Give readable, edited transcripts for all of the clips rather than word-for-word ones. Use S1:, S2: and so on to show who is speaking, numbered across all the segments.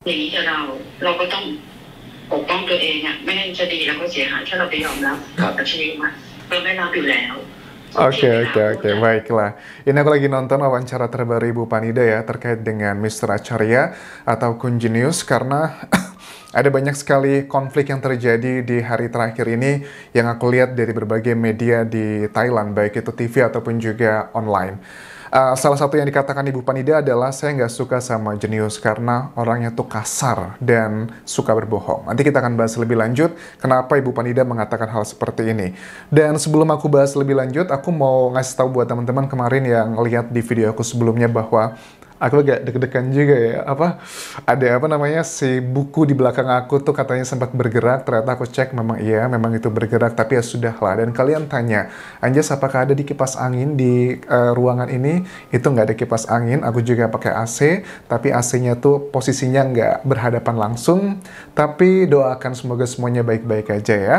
S1: อย่างนี้กับเราก็ต้องปกป้องตัวเองอ่ะไม่งั้นจะดีแล้วก็เสียหายถ้าเราไปยอมรับ
S2: ครับ
S1: กับชีวิตมันเราไม่รับอยู่แล้วที่
S3: Oke,
S1: เวลา
S3: oke,
S1: พูด
S3: oke,
S1: อะ
S3: baiklah. Ini aku lagi nonton wawancara terbaru Ibu Panida ya terkait dengan Mr. Acharya atau Kun Jenius karena ada banyak sekali konflik yang terjadi di hari terakhir ini yang aku lihat dari berbagai media di Thailand, baik itu TV ataupun juga online. Salah satu yang dikatakan Ibu Panida adalah saya nggak suka sama Jenius karena orangnya tuh kasar dan suka berbohong. Nanti kita akan bahas lebih lanjut kenapa Ibu Panida mengatakan hal seperti ini. Dan sebelum aku bahas lebih lanjut, aku mau ngasih tahu buat teman-teman kemarin yang lihat di video aku sebelumnya bahwa aku agak deg-degan juga ya, ada apa namanya, si buku di belakang aku tuh katanya sempat bergerak, ternyata aku cek memang iya, memang itu bergerak, tapi ya sudah lah. Dan kalian tanya, Anjas apakah ada di kipas angin di ruangan ini? Itu nggak ada kipas angin, aku juga pakai AC, tapi AC-nya tuh posisinya nggak berhadapan langsung, tapi doakan semoga semuanya baik-baik aja ya.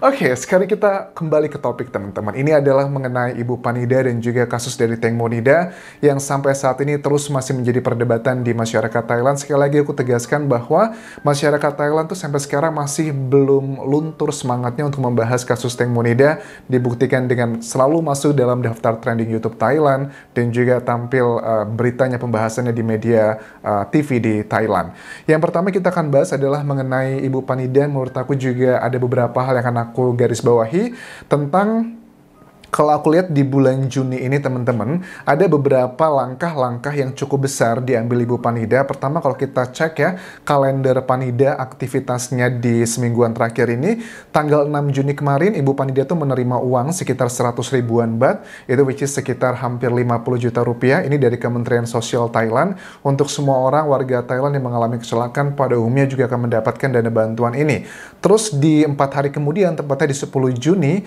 S3: Oke, sekarang kita kembali ke topik teman-teman. Ini adalah mengenai Ibu Panida dan juga kasus dari Teng Monida yang sampai saat ini terus masih menjadi perdebatan di masyarakat Thailand. Sekali lagi aku tegaskan bahwa masyarakat Thailand tuh sampai sekarang masih belum luntur semangatnya untuk membahas kasus Teng Monida, dibuktikan dengan selalu masuk dalam daftar trending YouTube Thailand dan juga tampil beritanya pembahasannya di media TV di Thailand. Yang pertama kita akan bahas adalah mengenai Ibu Panida. Menurut aku juga ada beberapa hal yang akan aku garis bawahi tentang, kalau aku lihat di bulan Juni ini teman-teman, ada beberapa langkah-langkah yang cukup besar diambil Ibu Panida. Pertama kalau kita cek ya, kalender Panida aktivitasnya di semingguan terakhir ini, tanggal 6 Juni kemarin Ibu Panida tuh menerima uang sekitar 100 ribuan baht, itu which is sekitar hampir 50 juta rupiah, ini dari Kementerian Sosial Thailand, untuk semua orang warga Thailand yang mengalami kecelakaan pada umumnya juga akan mendapatkan dana bantuan ini. Terus di 4 hari kemudian, tepatnya di 10 Juni,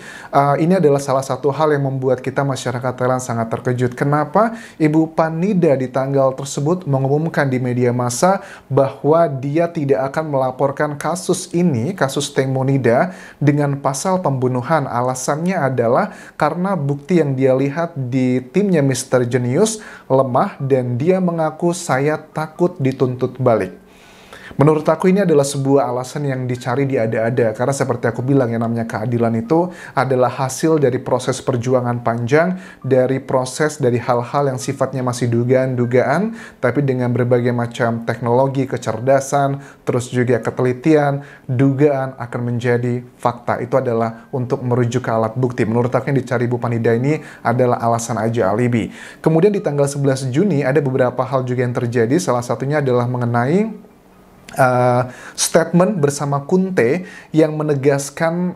S3: ini adalah salah satu hal yang membuat kita masyarakat Thailand sangat terkejut. Kenapa Ibu Panida di tanggal tersebut mengumumkan di media massa bahwa dia tidak akan melaporkan kasus ini, kasus Teng Monida, dengan pasal pembunuhan. Alasannya adalah karena bukti yang dia lihat di timnya Mr. Jenius lemah dan dia mengaku saya takut dituntut balik. Menurut aku ini adalah sebuah alasan yang dicari di ada-ada, karena seperti aku bilang yang namanya keadilan itu adalah hasil dari proses perjuangan panjang, dari proses dari hal-hal yang sifatnya masih dugaan-dugaan, tapi dengan berbagai macam teknologi, kecerdasan, terus juga ketelitian, dugaan akan menjadi fakta. Itu adalah untuk merujuk ke alat bukti. Menurut aku yang dicari Ibu Panida ini adalah alasan aja, alibi. Kemudian di tanggal 11 Juni ada beberapa hal juga yang terjadi, salah satunya adalah mengenai statement bersama Kunte yang menegaskan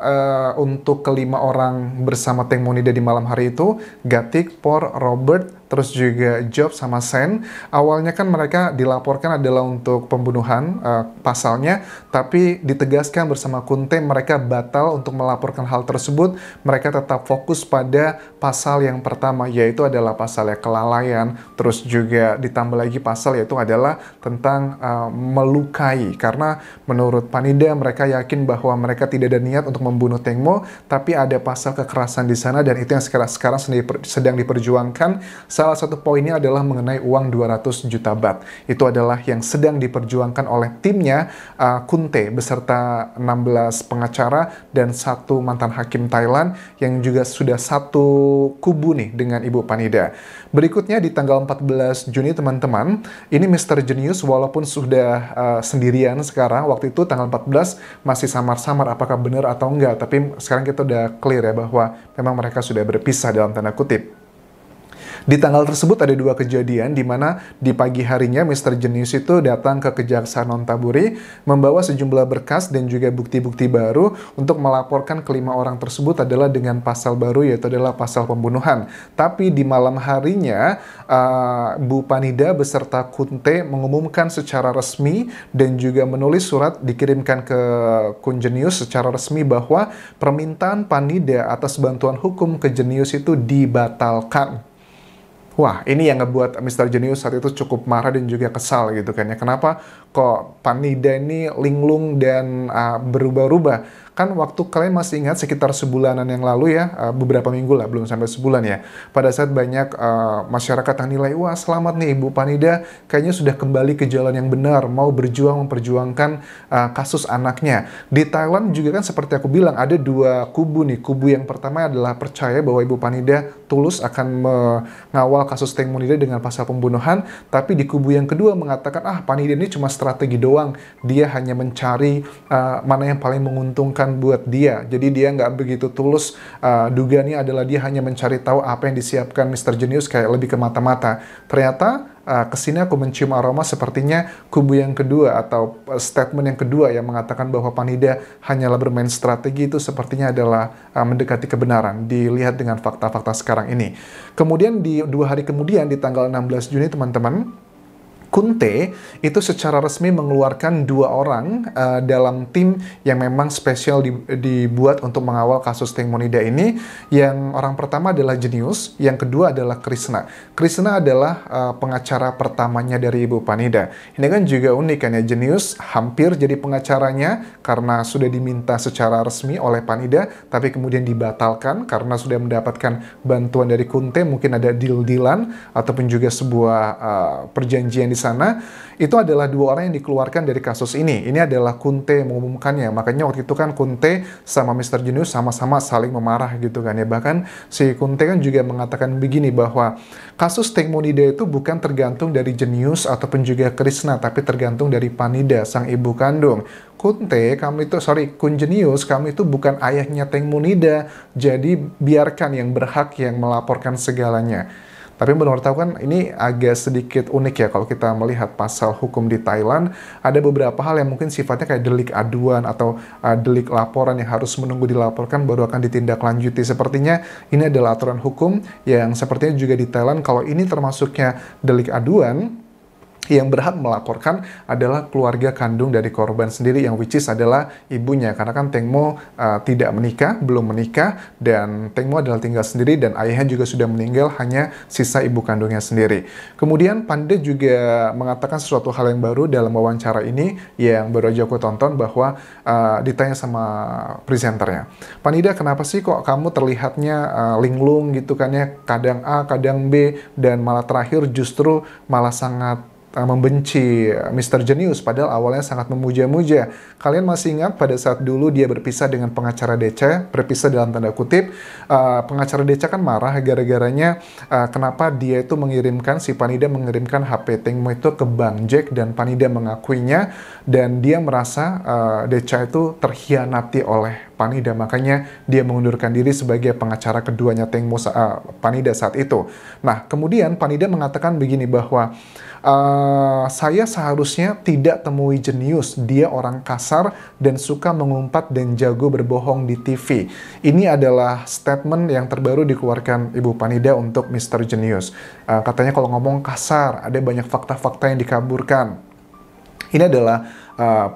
S3: untuk kelima orang bersama Teng Monida di malam hari itu, Gatik, Por, Robert, terus juga Job sama Sen. Awalnya kan mereka dilaporkan adalah untuk pembunuhan pasalnya, tapi ditegaskan bersama Kunte mereka batal untuk melaporkan hal tersebut. Mereka tetap fokus pada pasal yang pertama, yaitu adalah pasalnya kelalaian, terus juga ditambah lagi pasal yaitu adalah tentang melukai, karena menurut Panida mereka yakin bahwa mereka tidak ada niat untuk membunuh Teng Mo, tapi ada pasal kekerasan di sana dan itu yang sekarang sedang diperjuangkan. Salah satu poinnya adalah mengenai uang 200 juta baht. Itu adalah yang sedang diperjuangkan oleh timnya Kunte beserta 16 pengacara dan satu mantan hakim Thailand yang juga sudah satu kubu nih dengan Ibu Panida. Berikutnya di tanggal 14 Juni teman-teman, ini Mr. Jenius walaupun sudah sendirian sekarang, waktu itu tanggal 14 masih samar-samar apakah benar atau enggak, tapi sekarang kita udah clear ya bahwa memang mereka sudah berpisah dalam tanda kutip. Di tanggal tersebut ada dua kejadian di mana di pagi harinya Mr. Jenius itu datang ke Kejaksaan Nonthaburi membawa sejumlah berkas dan juga bukti-bukti baru untuk melaporkan kelima orang tersebut adalah dengan pasal baru yaitu adalah pasal pembunuhan. Tapi di malam harinya Bu Panida beserta Kunte mengumumkan secara resmi dan juga menulis surat dikirimkan ke Kun Jenius secara resmi bahwa permintaan Panida atas bantuan hukum ke Jenius itu dibatalkan. Wah, ini yang ngebuat Mr. Jenius saat itu cukup marah dan juga kesal gitu kan ya. Kenapa kok Panida ini linglung dan berubah-ubah. Kan waktu kalian masih ingat sekitar sebulanan yang lalu ya, beberapa minggu lah, belum sampai sebulan ya. Pada saat banyak masyarakat yang nilai, wah selamat nih Ibu Panida, kayaknya sudah kembali ke jalan yang benar, mau berjuang memperjuangkan kasus anaknya. Di Thailand juga kan seperti aku bilang, ada dua kubu nih. Kubu yang pertama adalah percaya bahwa Ibu Panida tulus akan mengawal kasus Teng Munida dengan pasal pembunuhan, tapi di kubu yang kedua mengatakan, Panida ini cuma strategi doang, dia hanya mencari mana yang paling menguntungkan buat dia. Jadi dia nggak begitu tulus. Dugaannya adalah dia hanya mencari tahu apa yang disiapkan Mr. Genius, kayak lebih ke mata-mata. Ternyata kesini aku mencium aroma sepertinya kubu yang kedua atau statement yang kedua yang mengatakan bahwa Panida hanyalah bermain strategi itu sepertinya adalah mendekati kebenaran dilihat dengan fakta-fakta sekarang ini. Kemudian di 2 hari kemudian di tanggal 16 Juni teman-teman, Kunte itu secara resmi mengeluarkan 2 orang dalam tim yang memang spesial dibuat untuk mengawal kasus Teng Munida ini. Yang orang pertama adalah Jenius, yang kedua adalah Krishna. Krishna adalah pengacara pertamanya dari Ibu Panida. Ini kan juga unik kan ya, Jenius hampir jadi pengacaranya karena sudah diminta secara resmi oleh Panida, tapi kemudian dibatalkan karena sudah mendapatkan bantuan dari Kunte, mungkin ada deal-dealan ataupun juga sebuah perjanjian di sana. Itu adalah 2 orang yang dikeluarkan dari kasus ini. Ini adalah Kunte mengumumkannya. Makanya waktu itu kan Kunte sama Mr. Genius sama-sama saling memarah gitu kan ya. Bahkan si Kunte kan juga mengatakan begini, bahwa kasus Teng Munida itu bukan tergantung dari Genius ataupun juga Krishna, tapi tergantung dari Panida, sang ibu kandung. Kun Jenius, kamu itu bukan ayahnya Teng Munida, jadi biarkan yang berhak yang melaporkan segalanya. Tapi menurut aku kan ini agak sedikit unik ya kalau kita melihat pasal hukum di Thailand. Ada beberapa hal yang mungkin sifatnya kayak delik aduan atau delik laporan yang harus menunggu dilaporkan baru akan ditindaklanjuti. Sepertinya ini adalah aturan hukum yang sepertinya juga di Thailand, kalau ini termasuknya delik aduan, yang berhak melaporkan adalah keluarga kandung dari korban sendiri, yang which is adalah ibunya. Karena kan Teng Mo tidak menikah, belum menikah, dan Teng Mo adalah tinggal sendiri, dan ayahnya juga sudah meninggal, hanya sisa ibu kandungnya sendiri. Kemudian Panida juga mengatakan sesuatu hal yang baru dalam wawancara ini, yang baru aja aku tonton, bahwa ditanya sama presenternya, Panida, kenapa sih kok kamu terlihatnya linglung gitu kan ya, kadang A, kadang B, dan malah terakhir justru malah sangat membenci Mr. Genius, padahal awalnya sangat memuja-muja. Kalian masih ingat pada saat dulu dia berpisah dengan pengacara Deca, berpisah dalam tanda kutip, pengacara Deca kan marah gara-garanya kenapa dia itu mengirimkan, si Panida mengirimkan HP Teng Mo itu ke Bang Jack, dan Panida mengakuinya, dan dia merasa Deca itu terhianati oleh Panida, makanya dia mengundurkan diri sebagai pengacara keduanya Teng Mo, Panida saat itu. Nah, kemudian Panida mengatakan begini, bahwa saya seharusnya tidak temui Jenius, dia orang kasar dan suka mengumpat dan jago berbohong di TV. Ini adalah statement yang terbaru dikeluarkan Ibu Panida untuk Mr. Genius. Katanya kalau ngomong kasar, ada banyak fakta-fakta yang dikaburkan. Ini adalah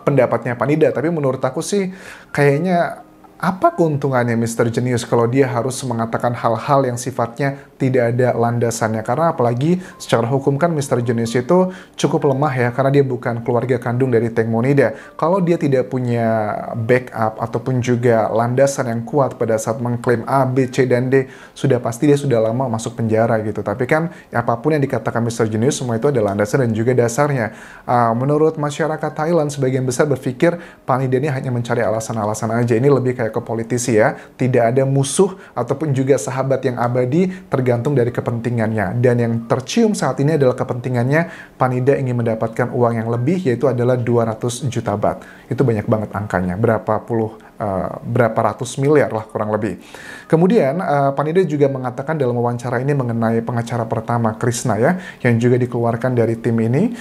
S3: pendapatnya Panida, tapi menurut aku sih kayaknya apa keuntungannya Mr. Genius kalau dia harus mengatakan hal-hal yang sifatnya tidak ada landasannya? Karena apalagi secara hukum kan Mr. Genius itu cukup lemah ya, karena dia bukan keluarga kandung dari Teng Munida. Kalau dia tidak punya backup ataupun juga landasan yang kuat pada saat mengklaim A, B, C, dan D, sudah pasti dia sudah lama masuk penjara gitu. Tapi kan apapun yang dikatakan Mr. Genius, semua itu ada landasan dan juga dasarnya. Menurut masyarakat Thailand, sebagian besar berpikir Panida ini hanya mencari alasan-alasan aja. Ini lebih kayak ke politisi ya, tidak ada musuh ataupun juga sahabat yang abadi, tergantung dari kepentingannya. Dan yang tercium saat ini adalah kepentingannya, Panida ingin mendapatkan uang yang lebih, yaitu adalah 200 juta baht. Itu banyak banget angkanya, berapa ratus miliar lah kurang lebih. Kemudian Panida juga mengatakan dalam wawancara ini mengenai pengacara pertama Krishna ya, yang juga dikeluarkan dari tim ini,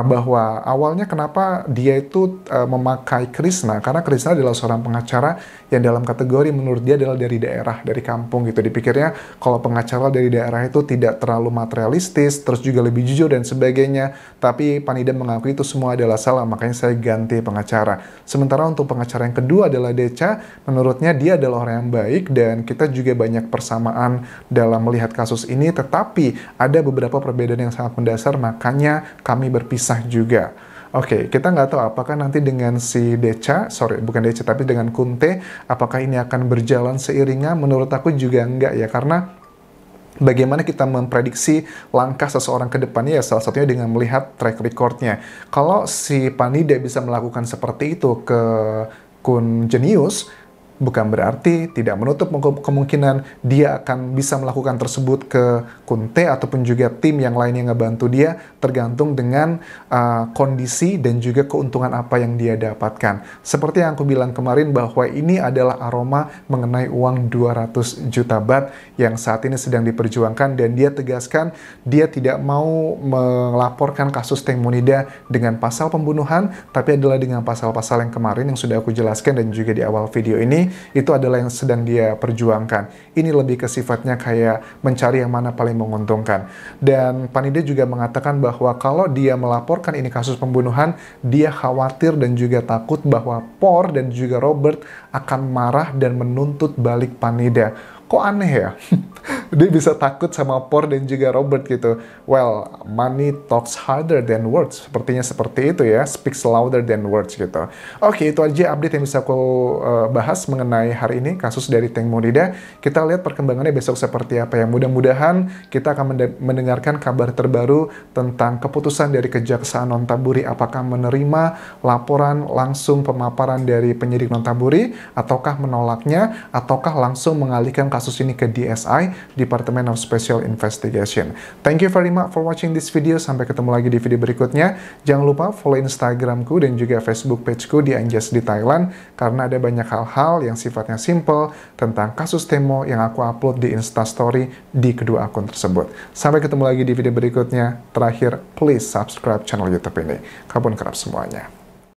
S3: bahwa awalnya kenapa dia itu memakai Krishna, karena Krishna adalah seorang pengacara yang dalam kategori menurut dia adalah dari daerah, dari kampung gitu. Dipikirnya kalau pengacara dari daerah itu tidak terlalu materialistis, terus juga lebih jujur dan sebagainya. Tapi Panida mengakui itu semua adalah salah, makanya saya ganti pengacara. Sementara untuk pengacara yang kedua adalah Deca, menurutnya dia adalah orang yang baik dan kita juga banyak persamaan dalam melihat kasus ini, tetapi ada beberapa perbedaan yang sangat mendasar, makanya kami berpisah juga. Oke, kita nggak tahu apakah nanti dengan si Deca, sorry, bukan Deca, tapi dengan Kunte, apakah ini akan berjalan seiringan? Menurut aku juga enggak ya, karena bagaimana kita memprediksi langkah seseorang ke depannya ya salah satunya dengan melihat track recordnya. Kalau si Panida bisa melakukan seperti itu ke Kun Genius, bukan berarti tidak menutup kemungkinan dia akan bisa melakukan tersebut ke Kunte ataupun juga tim yang lain yang ngebantu dia, tergantung dengan kondisi dan juga keuntungan apa yang dia dapatkan. Seperti yang aku bilang kemarin bahwa ini adalah aroma mengenai uang 200 juta baht yang saat ini sedang diperjuangkan, dan dia tegaskan dia tidak mau melaporkan kasus Teng Monida dengan pasal pembunuhan, tapi adalah dengan pasal-pasal yang kemarin yang sudah aku jelaskan dan juga di awal video ini. Itu adalah yang sedang dia perjuangkan. Ini lebih ke sifatnya kayak mencari yang mana paling menguntungkan. Dan Panida juga mengatakan bahwa kalau dia melaporkan ini kasus pembunuhan, dia khawatir dan juga takut bahwa Por dan juga Robert akan marah dan menuntut balik Panida. Kok aneh ya? Dia bisa takut sama Por dan juga Robert gitu. Well, money talks harder than words. Sepertinya seperti itu ya, speaks louder than words gitu. Oke, itu aja update yang bisa aku bahas mengenai hari ini, kasus dari Teng Monida. Kita lihat perkembangannya besok seperti apa ya. Mudah-mudahan kita akan mendengarkan kabar terbaru tentang keputusan dari Kejaksaan Nonthaburi, apakah menerima laporan langsung pemaparan dari penyidik Nonthaburi, ataukah menolaknya, ataukah langsung mengalihkan kasus ini ke DSI, Department of Special Investigation. Thank you very much for watching this video. Sampai ketemu lagi di video berikutnya. Jangan lupa follow Instagramku dan juga Facebook pageku di Anjas di Thailand, karena ada banyak hal-hal yang sifatnya simple tentang kasus Temo yang aku upload di Instastory di kedua akun tersebut. Sampai ketemu lagi di video berikutnya. Terakhir, please subscribe channel YouTube ini. Kabun kerap semuanya.